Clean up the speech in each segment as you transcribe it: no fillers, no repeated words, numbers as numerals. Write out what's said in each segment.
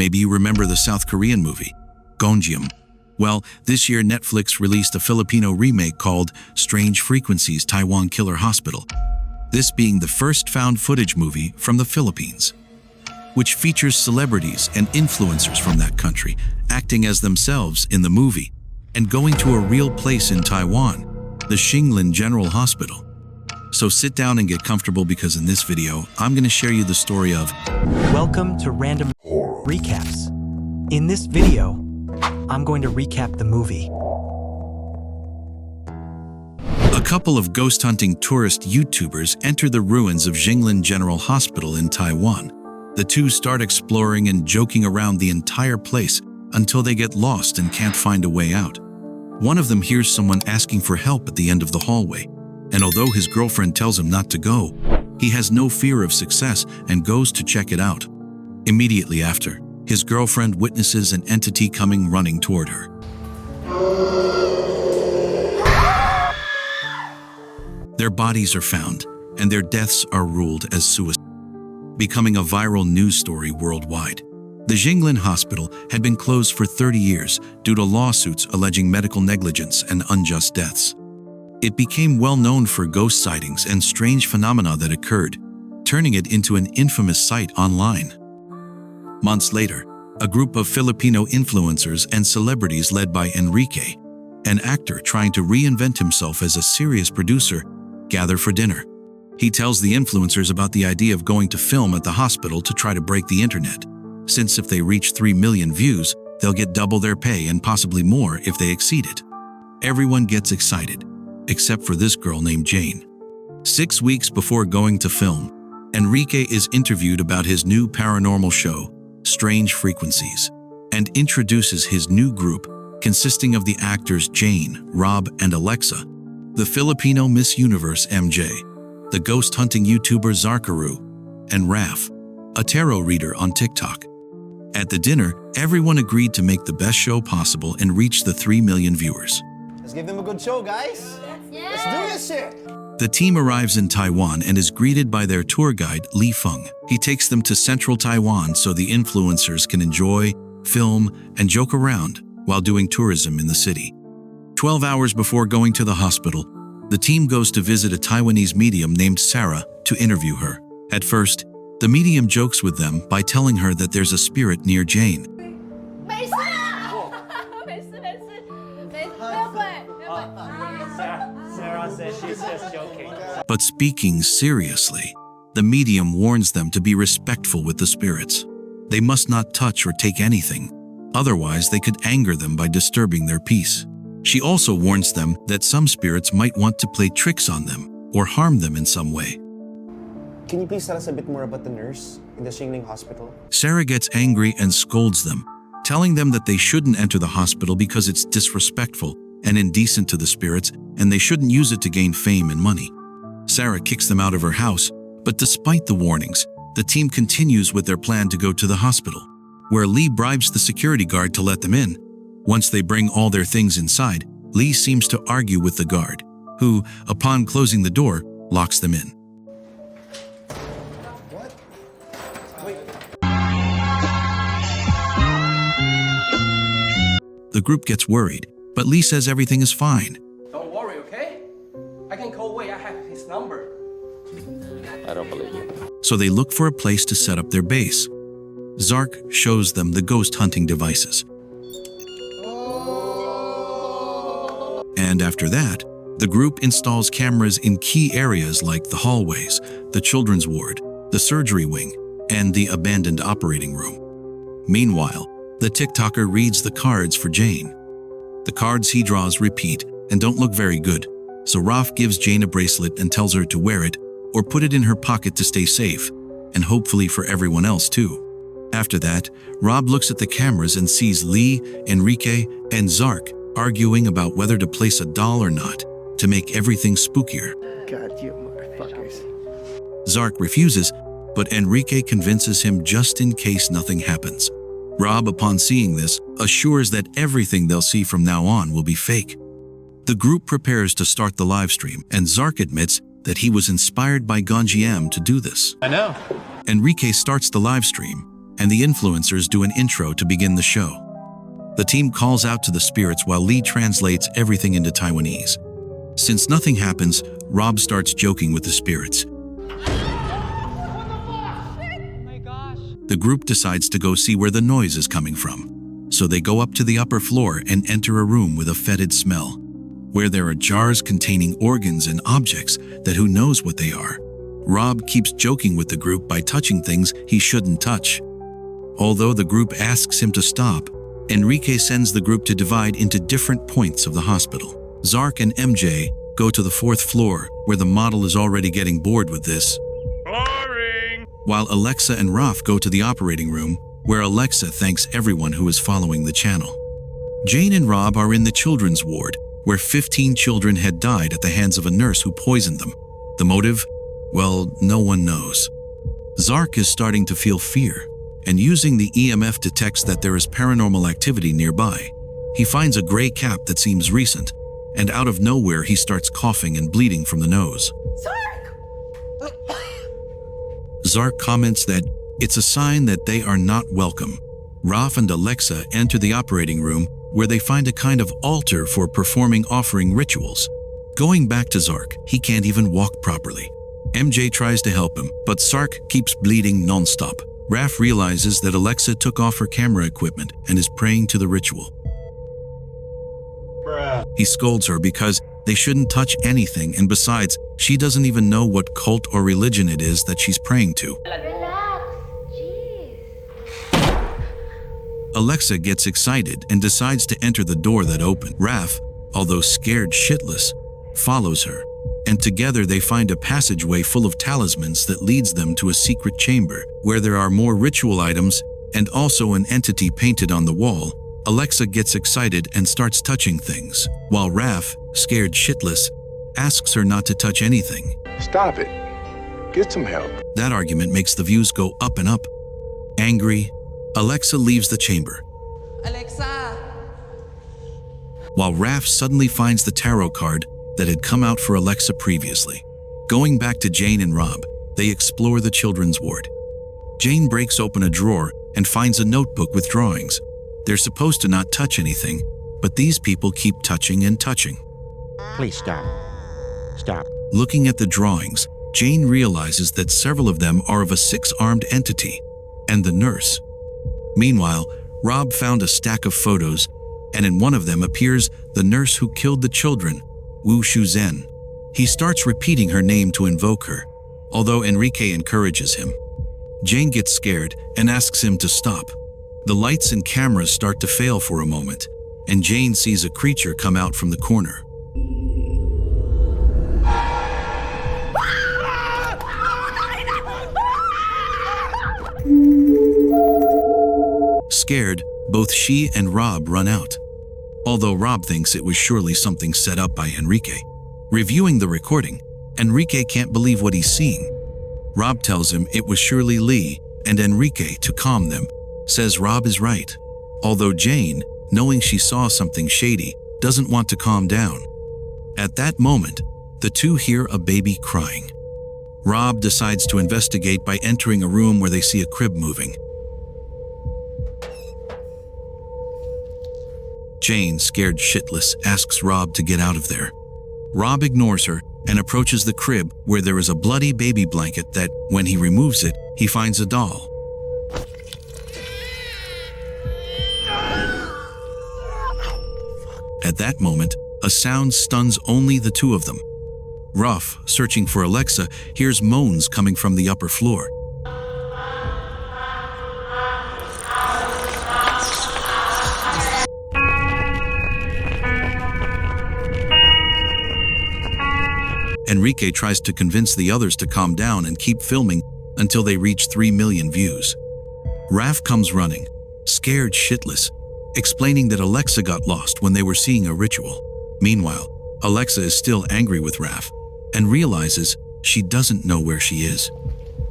Maybe you remember the South Korean movie, Gonjiam. Well, this year Netflix released a Filipino remake called Strange Frequencies Taiwan Killer Hospital, this being the first found footage movie from the Philippines, which features celebrities and influencers from that country acting as themselves in the movie and going to a real place in Taiwan, the Xinglin General Hospital. So sit down and get comfortable because in this video, I'm going to share you the story of Welcome to Random Recaps. In this video, I'm going to recap the movie. A couple of ghost hunting tourist YouTubers enter the ruins of Xinglin General Hospital in Taiwan. The two start exploring and joking around the entire place until they get lost and can't find a way out. One of them hears someone asking for help at the end of the hallway, and although his girlfriend tells him not to go, he has no fear of success and goes to check it out. Immediately after, his girlfriend witnesses an entity coming running toward her. Their bodies are found, and their deaths are ruled as suicide, becoming a viral news story worldwide. The Xinglin Hospital had been closed for 30 years due to lawsuits alleging medical negligence and unjust deaths. It became well known for ghost sightings and strange phenomena that occurred, turning it into an infamous site online. Months later, a group of Filipino influencers and celebrities led by Enrique, an actor trying to reinvent himself as a serious producer, gather for dinner. He tells the influencers about the idea of going to film at the hospital to try to break the internet, since if they reach 3 million views, they'll get double their pay and possibly more if they exceed it. Everyone gets excited, except for this girl named Jane. 6 weeks before going to film, Enrique is interviewed about his new paranormal show, Strange Frequencies, and introduces his new group consisting of the actors Jane, Rob, and Alexa, the Filipino Miss Universe MJ, the ghost hunting YouTuber Zarkaru, and Raf, a tarot reader on TikTok. At the dinner, everyone agreed to make the best show possible and reach the 3 million viewers. Let's give them a good show, guys. Yeah. Let's do this shit. The team arrives in Taiwan and is greeted by their tour guide, Li Feng. He takes them to central Taiwan so the influencers can enjoy, film, and joke around while doing tourism in the city. 12 hours before going to the hospital, the team goes to visit a Taiwanese medium named Sarah to interview her. At first, the medium jokes with them by telling her that there's a spirit near Jane. Sarah says she's just joking. But speaking seriously, the medium warns them to be respectful with the spirits. They must not touch or take anything, otherwise they could anger them by disturbing their peace. She also warns them that some spirits might want to play tricks on them or harm them in some way. Can you please tell us a bit more about the nurse in the Xingling Hospital? Sarah gets angry and scolds them, telling them that they shouldn't enter the hospital because it's disrespectful and indecent to the spirits, and they shouldn't use it to gain fame and money. Sarah kicks them out of her house, but despite the warnings, the team continues with their plan to go to the hospital, where Lee bribes the security guard to let them in. Once they bring all their things inside, Lee seems to argue with the guard, who, upon closing the door, locks them in. What? Wait. The group gets worried, but Lee says everything is fine. Don't worry, okay? I can call Wei. I have his number. I don't believe you. So they look for a place to set up their base. Zark shows them the ghost hunting devices. And after that, the group installs cameras in key areas like the hallways, the children's ward, the surgery wing, and the abandoned operating room. Meanwhile, the TikToker reads the cards for Jane. The cards he draws repeat and don't look very good, so Raf gives Jane a bracelet and tells her to wear it or put it in her pocket to stay safe, and hopefully for everyone else too. After that, Rob looks at the cameras and sees Lee, Enrique, and Zark arguing about whether to place a doll or not to make everything spookier. God, you motherfuckers. Zark refuses, but Enrique convinces him just in case nothing happens. Rob, upon seeing this, assures that everything they'll see from now on will be fake. The group prepares to start the live stream, and Zark admits that he was inspired by Gonjiam to do this. I know. Enrique starts the live stream, and the influencers do an intro to begin the show. The team calls out to the spirits while Lee translates everything into Taiwanese. Since nothing happens, Rob starts joking with the spirits. The group decides to go see where the noise is coming from. So they go up to the upper floor and enter a room with a fetid smell, where there are jars containing organs and objects that who knows what they are. Rob keeps joking with the group by touching things he shouldn't touch. Although the group asks him to stop, Enrique sends the group to divide into different points of the hospital. Zark and MJ go to the 4th floor, where the model is already getting bored with this. Boring! While Alexa and Raf go to the operating room, where Alexa thanks everyone who is following the channel. Jane and Rob are in the children's ward, where 15 children had died at the hands of a nurse who poisoned them. The motive? Well, no one knows. Zark is starting to feel fear, and using the EMF detects that there is paranormal activity nearby. He finds a gray cap that seems recent, and out of nowhere he starts coughing and bleeding from the nose. Zark! Zark comments that it's a sign that they are not welcome. Raf and Alexa enter the operating room, where they find a kind of altar for performing offering rituals. Going back to Zark, he can't even walk properly. MJ tries to help him, but Zark keeps bleeding non-stop. Raf realizes that Alexa took off her camera equipment and is praying to the ritual. He scolds her because they shouldn't touch anything, and besides, she doesn't even know what cult or religion it is that she's praying to. Relax, jeez. Alexa gets excited and decides to enter the door that opened. Raf, although scared shitless, follows her, and together they find a passageway full of talismans that leads them to a secret chamber, where there are more ritual items and also an entity painted on the wall. Alexa gets excited and starts touching things, while Raf, scared shitless, asks her not to touch anything. Stop it. Get some help. That argument makes the views go up and up. Angry, Alexa leaves the chamber. Alexa! While Raf suddenly finds the tarot card that had come out for Alexa previously. Going back to Jane and Rob, they explore the children's ward. Jane breaks open a drawer and finds a notebook with drawings. They're supposed to not touch anything, but these people keep touching and touching. Please stop. Stop. Looking at the drawings, Jane realizes that several of them are of a 6-armed entity, and the nurse. Meanwhile, Rob found a stack of photos, and in one of them appears the nurse who killed the children, Wu Shuzhen. He starts repeating her name to invoke her, although Enrique encourages him. Jane gets scared and asks him to stop. The lights and cameras start to fail for a moment, and Jane sees a creature come out from the corner. Scared, both she and Rob run out, although Rob thinks it was surely something set up by Enrique. Reviewing the recording, Enrique can't believe what he's seeing. Rob tells him it was surely Lee, and Enrique, to calm them, says Rob is right, although Jane, knowing she saw something shady, doesn't want to calm down. At that moment, the two hear a baby crying. Rob decides to investigate by entering a room where they see a crib moving. Jane, scared shitless, asks Rob to get out of there. Rob ignores her and approaches the crib, where there is a bloody baby blanket that, when he removes it, he finds a doll. At that moment, a sound stuns only the two of them. Ruff, searching for Alexa, hears moans coming from the upper floor. Enrique tries to convince the others to calm down and keep filming until they reach 3 million views. Raf comes running, scared shitless, explaining that Alexa got lost when they were seeing a ritual. Meanwhile, Alexa is still angry with Raf and realizes she doesn't know where she is.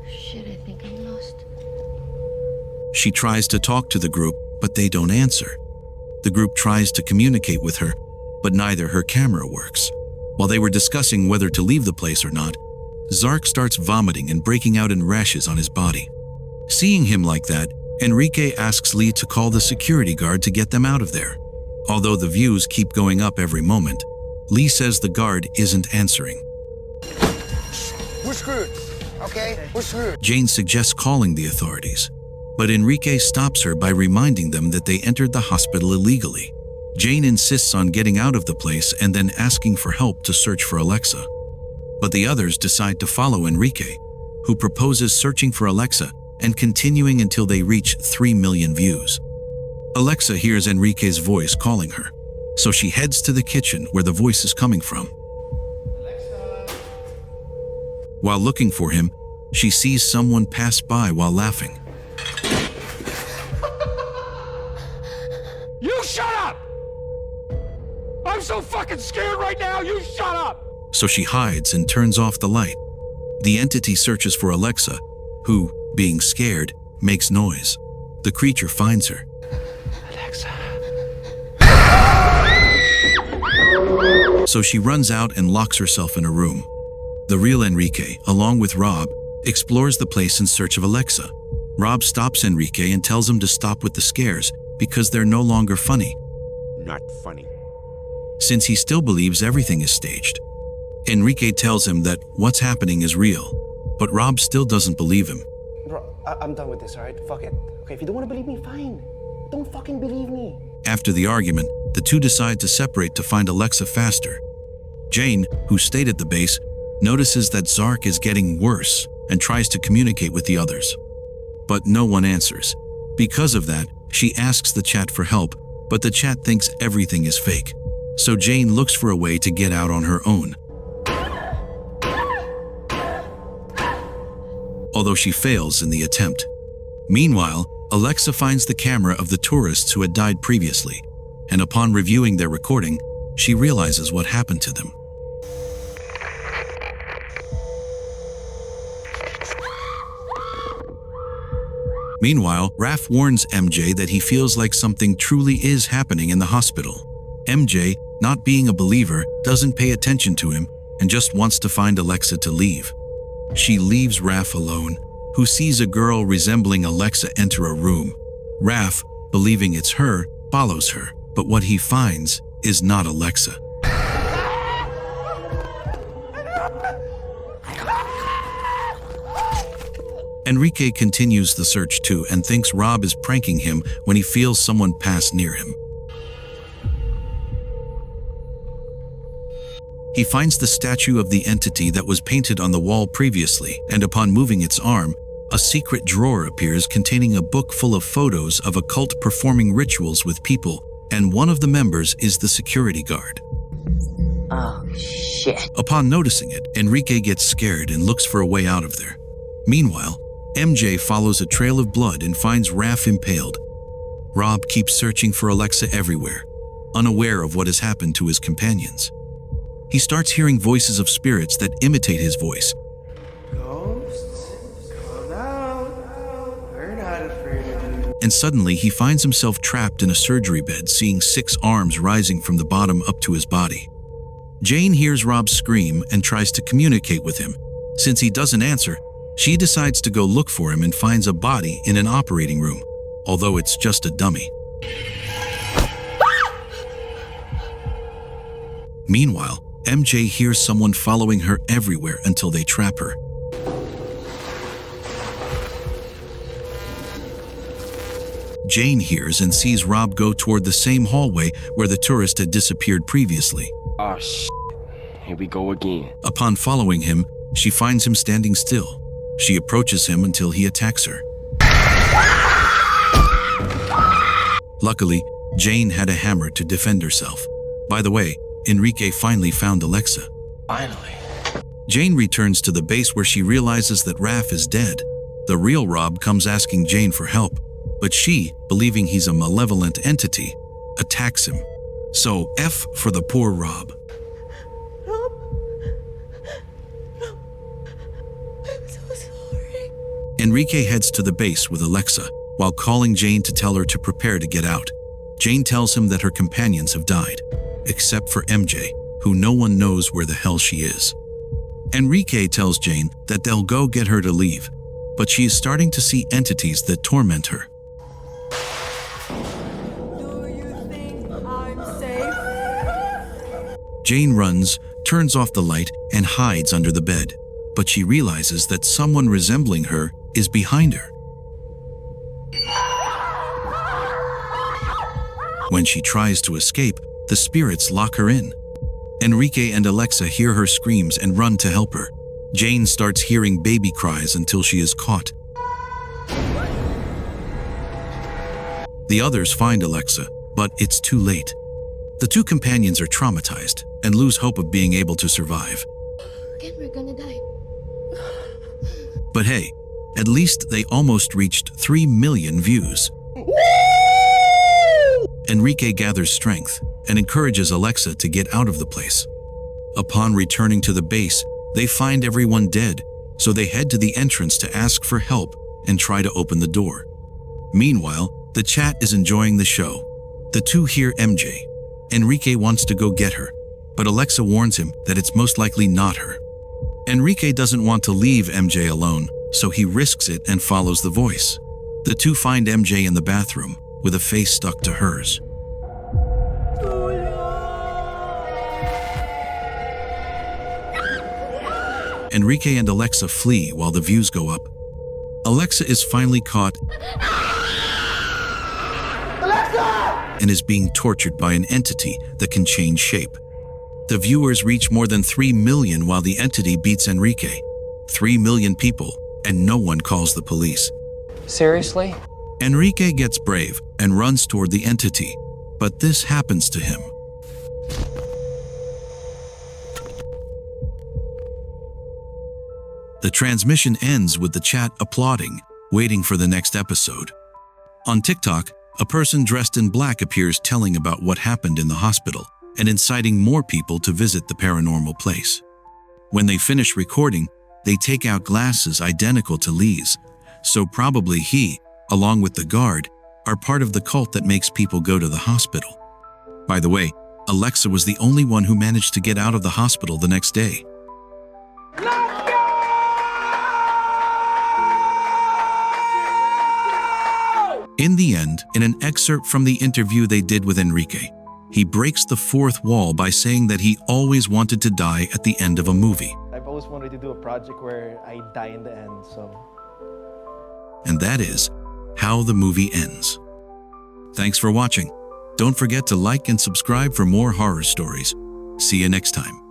Shit, I think I'm lost. She tries to talk to the group, but they don't answer. The group tries to communicate with her, but neither her camera works. While they were discussing whether to leave the place or not, Zark starts vomiting and breaking out in rashes on his body. Seeing him like that, Enrique asks Lee to call the security guard to get them out of there. Although the views keep going up every moment, Lee says the guard isn't answering. We're screwed, okay? We're screwed. Jane suggests calling the authorities, but Enrique stops her by reminding them that they entered the hospital illegally. Jane insists on getting out of the place and then asking for help to search for Alexa. But the others decide to follow Enrique, who proposes searching for Alexa and continuing until they reach 3 million views. Alexa hears Enrique's voice calling her, so she heads to the kitchen where the voice is coming from. While looking for him, she sees someone pass by while laughing. You shut up! I'm so fucking scared right now, you shut up! So she hides and turns off the light. The entity searches for Alexa, who, being scared, makes noise. The creature finds her. Alexa. So she runs out and locks herself in a room. The real Enrique, along with Rob, explores the place in search of Alexa. Rob stops Enrique and tells him to stop with the scares because they're no longer funny. Not funny. Since he still believes everything is staged. Enrique tells him that what's happening is real, but Rob still doesn't believe him. Bro, I'm done with this, alright? Fuck it. Okay, if you don't want to believe me, fine. Don't fucking believe me. After the argument, the two decide to separate to find Alexa faster. Jane, who stayed at the base, notices that Zark is getting worse and tries to communicate with the others. But no one answers. Because of that, she asks the chat for help, but the chat thinks everything is fake. So Jane looks for a way to get out on her own. Although she fails in the attempt. Meanwhile, Alexa finds the camera of the tourists who had died previously, and upon reviewing their recording, she realizes what happened to them. Meanwhile, Raph warns MJ that he feels like something truly is happening in the hospital. MJ, not being a believer, doesn't pay attention to him and just wants to find Alexa to leave. She leaves Raph alone, who sees a girl resembling Alexa enter a room. Raph, believing it's her, follows her, but what he finds is not Alexa. Enrique continues the search too and thinks Rob is pranking him when he feels someone pass near him. He finds the statue of the entity that was painted on the wall previously, and upon moving its arm, a secret drawer appears containing a book full of photos of a cult performing rituals with people, and one of the members is the security guard. Oh, shit. Upon noticing it, Enrique gets scared and looks for a way out of there. Meanwhile, MJ follows a trail of blood and finds Raph impaled. Rob keeps searching for Alexa everywhere, unaware of what has happened to his companions. He starts hearing voices of spirits that imitate his voice. Ghosts, calm down. We're not afraid of you. And suddenly he finds himself trapped in a surgery bed, seeing 6 arms rising from the bottom up to his body. Jane hears Rob scream and tries to communicate with him. Since he doesn't answer, she decides to go look for him and finds a body in an operating room, although it's just a dummy. Meanwhile, MJ hears someone following her everywhere until they trap her. Jane hears and sees Rob go toward the same hallway where the tourist had disappeared previously. Oh, shit. Here we go again. Upon following him, she finds him standing still. She approaches him until he attacks her. Luckily, Jane had a hammer to defend herself. By the way, Enrique finally found Alexa. Finally. Jane returns to the base where she realizes that Raph is dead. The real Rob comes asking Jane for help, but she, believing he's a malevolent entity, attacks him. So F for the poor Rob. Rob? I'm so sorry. Enrique heads to the base with Alexa, while calling Jane to tell her to prepare to get out. Jane tells him that her companions have died, except for MJ, who no one knows where the hell she is. Enrique tells Jane that they'll go get her to leave, but she is starting to see entities that torment her. Safe. Jane runs, turns off the light, and hides under the bed. But she realizes that someone resembling her is behind her. When she tries to escape, the spirits lock her in. Enrique and Alexa hear her screams and run to help her. Jane starts hearing baby cries until she is caught. The others find Alexa, but it's too late. The two companions are traumatized and lose hope of being able to survive. Again, we're gonna die. But hey, at least they almost reached 3 million views. Enrique gathers strength and encourages Alexa to get out of the place. Upon returning to the base, they find everyone dead, so they head to the entrance to ask for help and try to open the door. Meanwhile, the chat is enjoying the show. The two hear MJ. Enrique wants to go get her, but Alexa warns him that it's most likely not her. Enrique doesn't want to leave MJ alone, so he risks it and follows the voice. The two find MJ in the bathroom, with a face stuck to hers. Enrique and Alexa flee while the views go up. Alexa is finally caught and is being tortured by an entity that can change shape. The viewers reach more than 3 million while the entity beats Enrique. 3 million people, and no one calls the police. Seriously? Enrique gets brave and runs toward the entity, but this happens to him. The transmission ends with the chat applauding, waiting for the next episode. On TikTok, a person dressed in black appears telling about what happened in the hospital and inciting more people to visit the paranormal place. When they finish recording, they take out glasses identical to Lee's, so probably he, along with the guard, are part of the cult that makes people go to the hospital. By the way, Alexa was the only one who managed to get out of the hospital the next day. In the end, in an excerpt from the interview they did with Enrique, he breaks the fourth wall by saying that he always wanted to die at the end of a movie. I've always wanted to do a project where I die in the end, so... And that is how the movie ends. Thanks for watching. Don't forget to like and subscribe for more horror stories. See you next time.